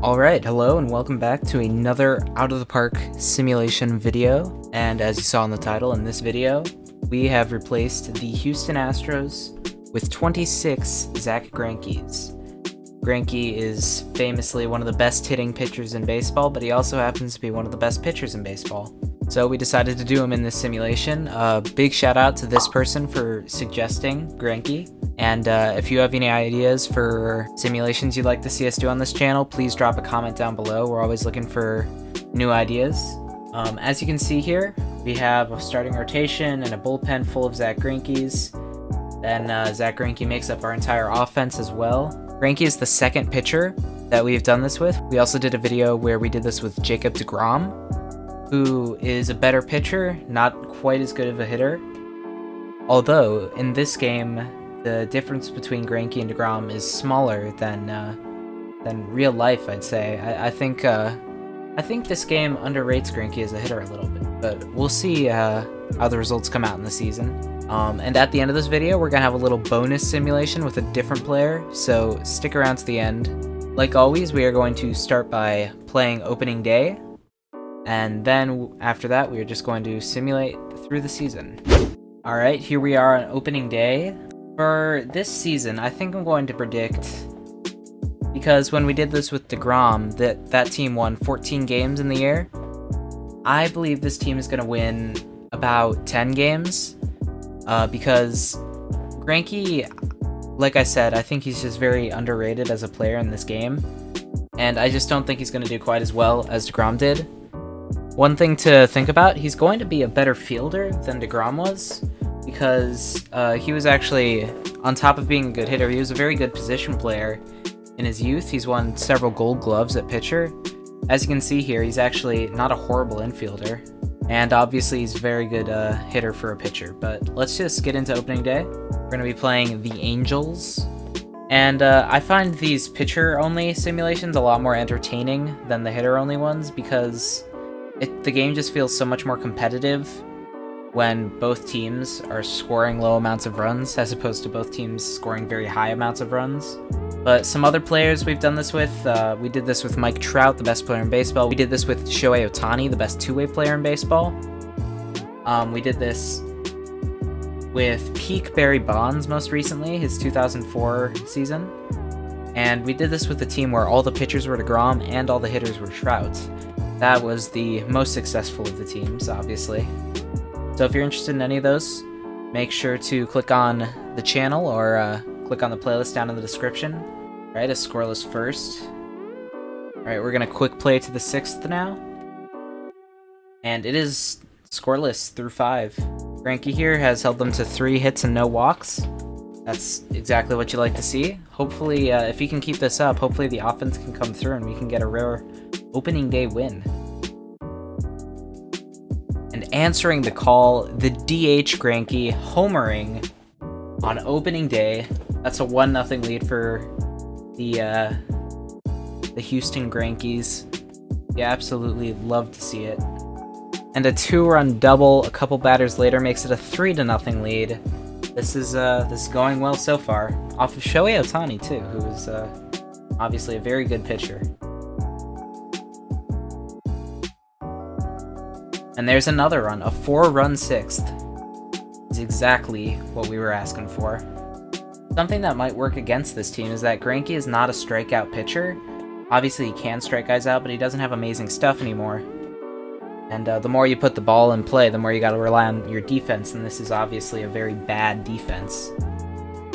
Alright, hello and welcome back to another Out of the Park simulation video. And as you saw in the title, in this video, we have replaced the Houston Astros with 26 Zack Greinkes. Greinke is famously one of the best hitting pitchers in baseball, but he also happens to be one of the best pitchers in baseball. So we decided to do him in this simulation. Big shout out to this person for suggesting Greinke. And if you have any ideas for simulations you'd like to see us do on this channel, please drop a comment down below. We're always looking for new ideas. As you can see here, we have a starting rotation and a bullpen full of Zack Greinkes. Then Zack Greinke makes up our entire offense as well. Greinke is the second pitcher that we've done this with. We also did a video where we did this with Jacob deGrom, who is a better pitcher, not quite as good of a hitter. Although, in this game, the difference between Greinke and deGrom is smaller than real life, I'd say. I think this game underrates Greinke as a hitter a little bit, but we'll see how the results come out in the season. And at the end of this video, we're gonna have a little bonus simulation with a different player, so stick around to the end. Like always, we are going to start by playing opening day, and then after that, we are just going to simulate through the season. Alright, here we are on opening day. For this season, I think I'm going to predict, because when we did this with deGrom, that team won 14 games in the year. I believe this team is going to win about 10 games, because Greinke, like I said, I think he's just very underrated as a player in this game, and I just don't think he's going to do quite as well as deGrom did. One thing to think about, he's going to be a better fielder than deGrom was, because he was actually, on top of being a good hitter, he was a very good position player in his youth. He's won several gold gloves at pitcher. As you can see here, he's actually not a horrible infielder, and obviously he's a very good hitter for a pitcher. But let's just get into opening day. We're going to be playing the Angels, and I find these pitcher-only simulations a lot more entertaining than the hitter-only ones, because the game just feels so much more competitive when both teams are scoring low amounts of runs, as opposed to both teams scoring very high amounts of runs. But some other players we've done this with, we did this with Mike Trout, the best player in baseball. We did this with Shohei Ohtani, the best two-way player in baseball. We did this with peak Barry Bonds most recently, his 2004 season. And we did this with a team where all the pitchers were deGrom and all the hitters were Trout. That was the most successful of the teams, obviously. So if you're interested in any of those, make sure to click on the channel or click on the playlist down in the description. Alright, a scoreless first. Alright, we're going to quick play to the 6th now. And it is scoreless through 5. Greinke here has held them to 3 hits and no walks. That's exactly what you like to see. Hopefully, if he can keep this up, hopefully the offense can come through and we can get a rare opening day win. And answering the call, the DH Greinke homering on opening day. That's a 1-0 lead for the Houston Greinkes. You absolutely love to see it. And a 2-run double a couple batters later makes it a 3-0 lead. This is going well so far. Off of Shohei Ohtani too, who is obviously a very good pitcher. And there's another run, a 4-run 6th. Is exactly what we were asking for. Something that might work against this team is that Greinke is not a strikeout pitcher. Obviously he can strike guys out, but he doesn't have amazing stuff anymore. And the more you put the ball in play, the more you gotta rely on your defense, and this is obviously a very bad defense.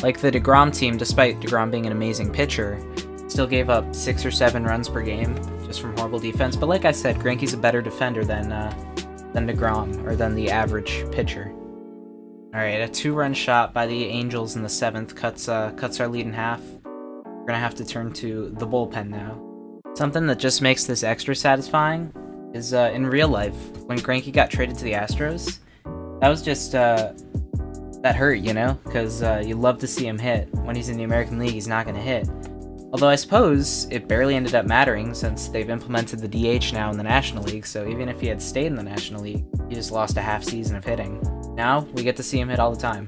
Like the deGrom team, despite deGrom being an amazing pitcher, still gave up 6 or 7 runs per game just from horrible defense. But like I said, Greinke's a better defender than deGrom, or than the average pitcher. Alright, a 2-run shot by the Angels in the 7th cuts our lead in half. We're gonna have to turn to the bullpen now. Something that just makes this extra satisfying is in real life, when Greinke got traded to the Astros, that was just, that hurt, you know? Because you love to see him hit. When he's in the American League, he's not gonna hit. Although I suppose it barely ended up mattering since they've implemented the DH now in the National League, so even if he had stayed in the National League, he just lost a half season of hitting. Now, we get to see him hit all the time,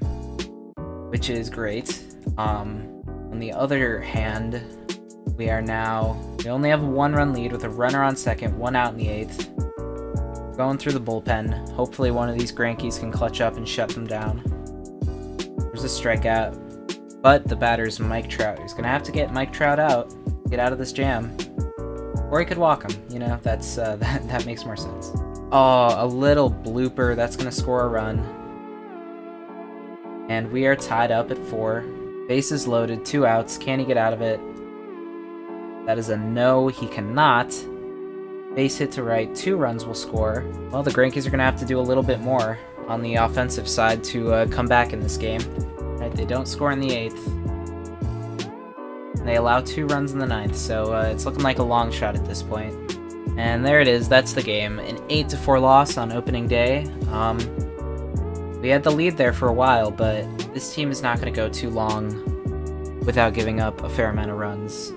which is great. On the other hand, We only have a 1-run lead with a runner on second, 1 out in the 8th. Going through the bullpen. Hopefully one of these Greinkes can clutch up and shut them down. There's a strikeout. But the batter's Mike Trout. He's gonna have to get Mike Trout out. Get out of this jam. Or he could walk him. You know, that makes more sense. Oh, a little blooper. That's gonna score a run. And we are tied up at 4. Bases loaded, 2 outs. Can he get out of it? That is a no, he cannot. Base hit to right, 2 runs will score. Well, the Greinkes are going to have to do a little bit more on the offensive side to come back in this game. Right, they don't score in the 8th. They allow 2 runs in the 9th, so it's looking like a long shot at this point. And there it is, that's the game. An 8-4 loss on opening day. We had the lead there for a while, but this team is not going to go too long without giving up a fair amount of runs.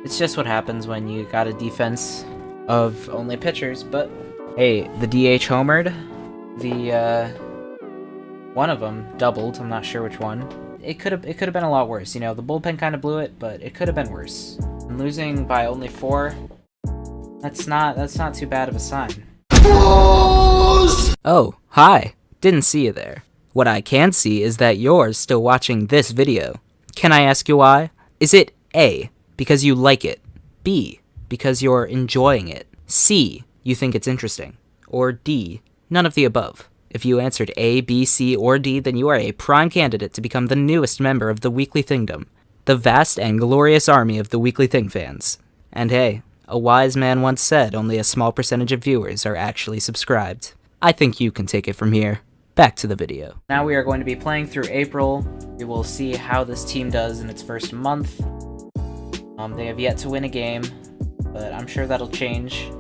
It's just what happens when you got a defense of only pitchers, but hey, the DH homered. One of them doubled, I'm not sure which one. It could have been a lot worse, you know, the bullpen kind of blew it, but it could have been worse. And losing by only 4, that's not too bad of a sign. Oh, hi. Didn't see you there. What I can see is that you're still watching this video. Can I ask you why? Is it A, because you like it, B, because you're enjoying it, C, you think it's interesting, or D, none of the above? If you answered A, B, C, or D, then you are a prime candidate to become the newest member of the Weekly Thingdom, the vast and glorious army of the Weekly Thing fans. And hey, a wise man once said only a small percentage of viewers are actually subscribed. I think you can take it from here. Back to the video. Now we are going to be playing through April. We will see how this team does in its first month. They have yet to win a game, but I'm sure that'll change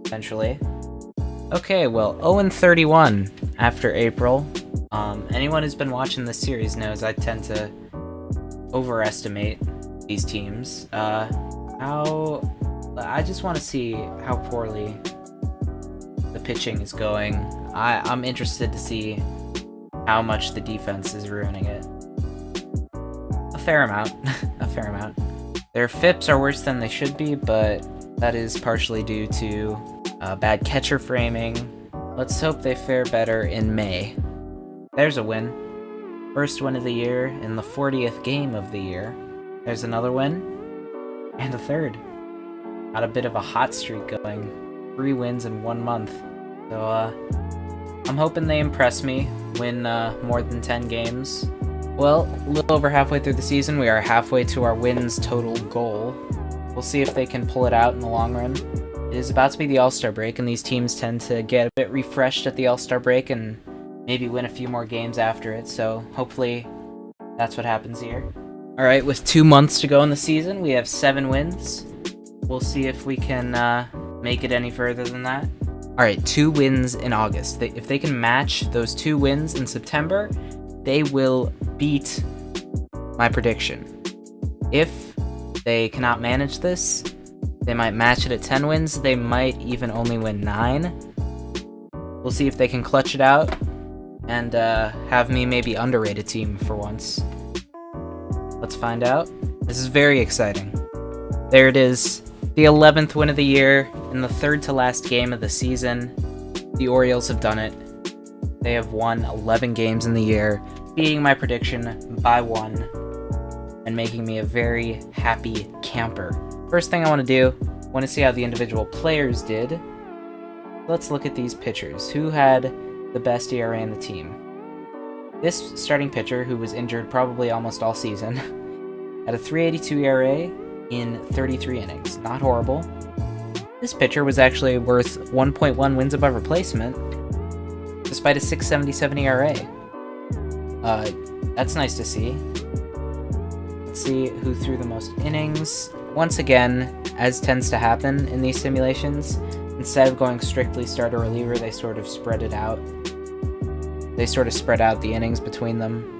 eventually. Okay, well, 0-31 after April. Anyone who's been watching this series knows I tend to overestimate these teams. I just want to see how poorly the pitching is going. I'm interested to see how much the defense is ruining it. A fair amount. A fair amount. Their FIPs are worse than they should be, but that is partially due to bad catcher framing. Let's hope they fare better in May. There's a win. First win of the year in the 40th game of the year. There's another win. And a third. Got a bit of a hot streak going. 3 wins in 1 month. So, I'm hoping they impress me, win more than 10 games. Well, a little over halfway through the season, we are halfway to our wins total goal. We'll see if they can pull it out in the long run. It is about to be the All-Star break, and these teams tend to get a bit refreshed at the All-Star break and maybe win a few more games after it, so hopefully that's what happens here. Alright, with 2 months to go in the season, we have 7 wins. We'll see if we can make it any further than that. Alright, 2 wins in August. If they can match those 2 wins in September, they will beat my prediction. If they cannot manage this, they might match it at 10 wins. They might even only win 9. We'll see if they can clutch it out and have me maybe underrate a team for once. Let's find out. This is very exciting. There it is. The 11th win of the year in the 3rd to last game of the season. The Orioles have done it. They have won 11 games in the year, beating my prediction by 1 and making me a very happy camper. First thing I want to do, I want to see how the individual players did. Let's look at these pitchers. Who had the best ERA in the team? This starting pitcher, who was injured probably almost all season, had a 3.82 ERA in 33 innings. Not horrible. This pitcher was actually worth 1.1 wins above replacement, despite a 6.77 ERA. That's nice to see. Let's see who threw the most innings. Once again, as tends to happen in these simulations, instead of going strictly starter-reliever, they sort of spread it out. They sort of spread out the innings between them.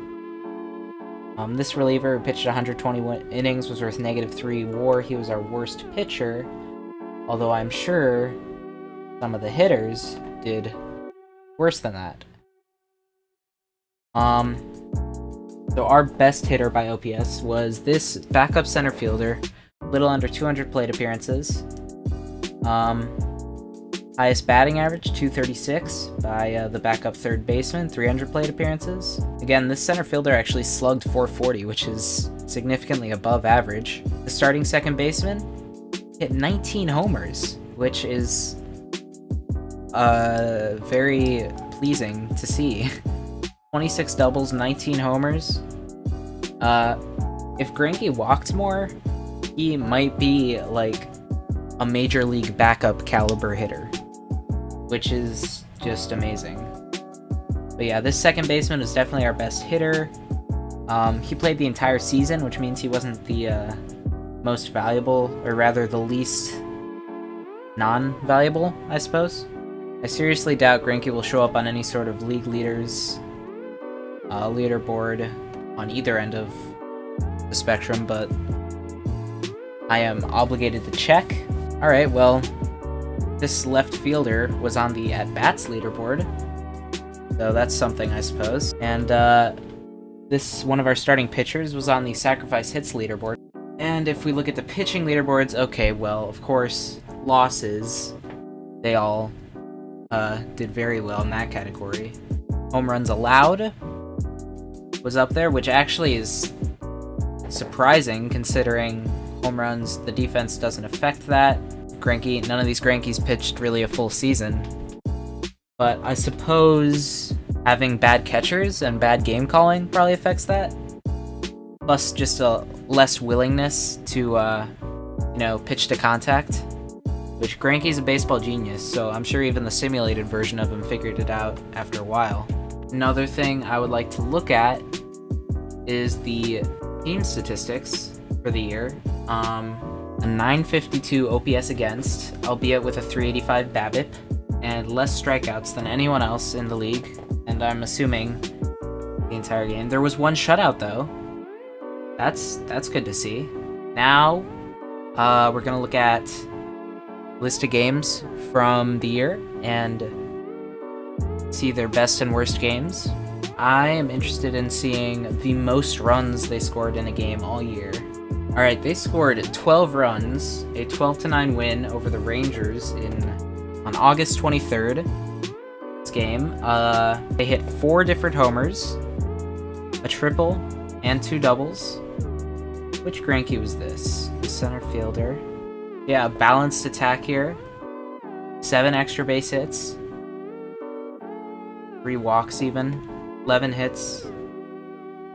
This reliever who pitched 120 innings was worth -3 WAR. He was our worst pitcher, although I'm sure some of the hitters did worse than that. So our best hitter by OPS was this backup center fielder little under 200 plate appearances. Highest batting average, 236, by the backup third baseman, 300 plate appearances. Again, this center fielder actually slugged 440, which is significantly above average. The starting second baseman hit 19 homers, which is very pleasing to see. 26 doubles, 19 homers. If Greinke walked more, he might be like a major league backup caliber hitter, which is just amazing. But yeah, this second baseman is definitely our best hitter. He played the entire season, which means he wasn't the most valuable, or rather the least non-valuable, I suppose. I seriously doubt Greinke will show up on any sort of league leaders leaderboard on either end of the spectrum, but I am obligated to check. Alright, well, this left fielder was on the at-bats leaderboard, so that's something, I suppose. And this one of our starting pitchers was on the sacrifice hits leaderboard. And if we look at the pitching leaderboards, okay, well, of course, losses, they all did very well in that category. Home runs allowed was up there, which actually is surprising considering home runs, the defense doesn't affect that. Greinke, none of these Greinkes pitched really a full season. But I suppose having bad catchers and bad game calling probably affects that. Plus just a less willingness to, pitch to contact. Which Greinke's a baseball genius, so I'm sure even the simulated version of him figured it out after a while. Another thing I would like to look at is the team statistics for the year. A 952 OPS against, albeit with a 385 BABIP, and less strikeouts than anyone else in the league, and I'm assuming the entire game. There was one shutout though. That's good to see. Now, we're gonna look at list of games from the year and see their best and worst games. I am interested in seeing the most runs they scored in a game all year. Alright, they scored 12 runs, a 12-9 win over the Rangers on August 23rd. This game, they hit 4 different homers, a triple, and 2 doubles. Which Greinke was this? The center fielder. Yeah, a balanced attack here. 7 extra base hits. 3 walks even. 11 hits.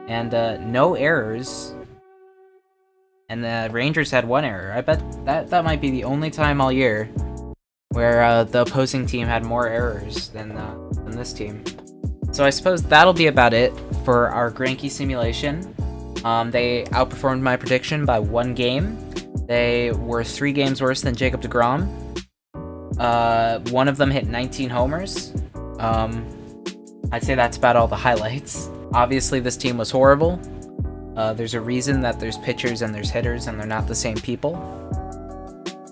And no errors. And the Rangers had 1 error. I bet that might be the only time all year where the opposing team had more errors than this team. So I suppose that'll be about it for our Greinke simulation. They outperformed my prediction by 1 game. They were 3 games worse than Jacob deGrom. One of them hit 19 homers. I'd say that's about all the highlights. Obviously, this team was horrible. There's a reason that there's pitchers and there's hitters and they're not the same people.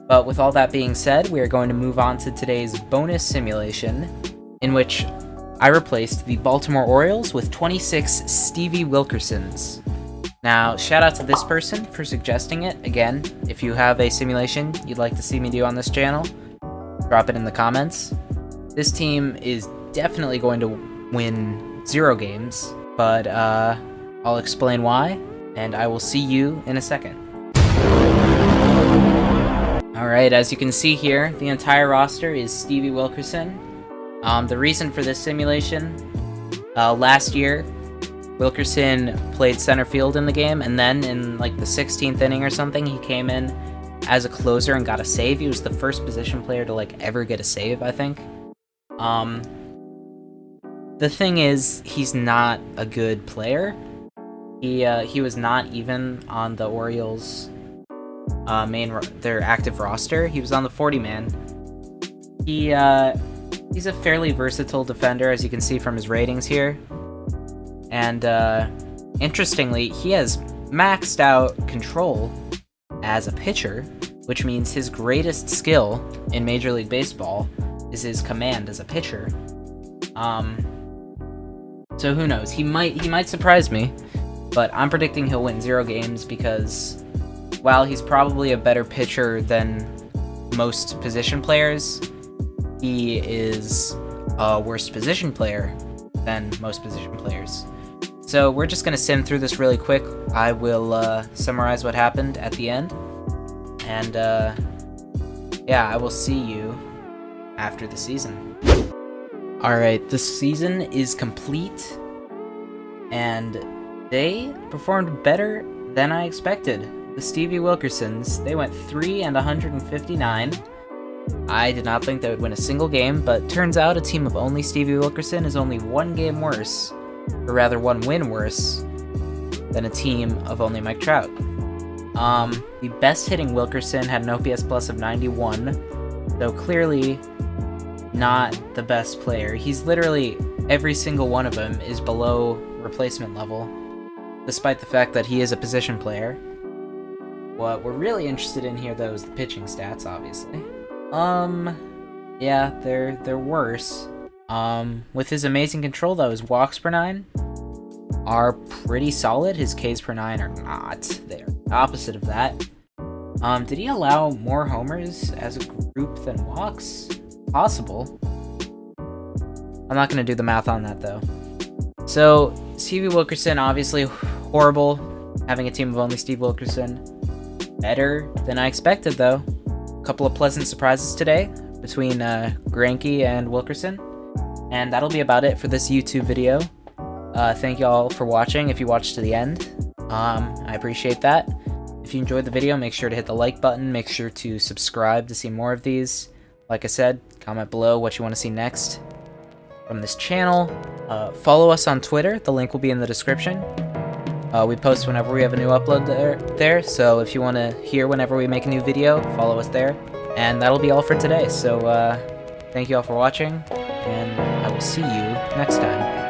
But with all that being said, we are going to move on to today's bonus simulation, in which I replaced the Baltimore Orioles with 26 Stevie Wilkersons. Now, shout out to this person for suggesting it. Again, if you have a simulation you'd like to see me do on this channel, drop it in the comments. This team is definitely going to win 0 games, but I'll explain why, and I will see you in a second. Alright, as you can see here, the entire roster is Stevie Wilkerson. The reason for this simulation, last year, Wilkerson played center field in the game, and then in like the 16th inning or something, he came in as a closer and got a save. He was the first position player to like ever get a save, I think. The thing is, he's not a good player. He was not even on the Orioles' their active roster. He was on the 40-man. He's a fairly versatile defender, as you can see from his ratings here. And interestingly, he has maxed out control as a pitcher, which means his greatest skill in Major League Baseball is his command as a pitcher. So who knows? He might surprise me, but I'm predicting he'll win 0 games because while he's probably a better pitcher than most position players, he is a worse position player than most position players. So we're just going to sim through this really quick. I will summarize what happened at the end. And yeah, I will see you after the season. Alright, the season is complete. And they performed better than I expected. The Stevie Wilkersons, they went 3-159. I did not think they would win a single game, but turns out a team of only Stevie Wilkerson is only one game worse, or rather one win worse, than a team of only Mike Trout. The best hitting Wilkerson had an OPS plus of 91, though clearly not the best player. He's literally, every single one of them is below replacement level, despite the fact that he is a position player. What we're really interested in here, though, is the pitching stats, obviously. Yeah, they're worse. With his amazing control, though, his walks per 9 are pretty solid. His Ks per 9 are not. They're the opposite of that. Did he allow more homers as a group than walks? Possible. I'm not gonna do the math on that, though. So, Stevie Wilkerson, obviously horrible, having a team of only Steve Wilkerson. Better than I expected, though. A couple of pleasant surprises today between Greinke and Wilkerson. And that'll be about it for this YouTube video. Thank you all for watching if you watched to the end. I appreciate that. If you enjoyed the video, make sure to hit the like button. Make sure to subscribe to see more of these. Like I said, comment below what you want to see next from this channel. Follow us on Twitter. The link will be in the description. We post whenever we have a new upload there, so if you want to hear whenever we make a new video, follow us there. And that'll be all for today, so thank you all for watching, and I will see you next time.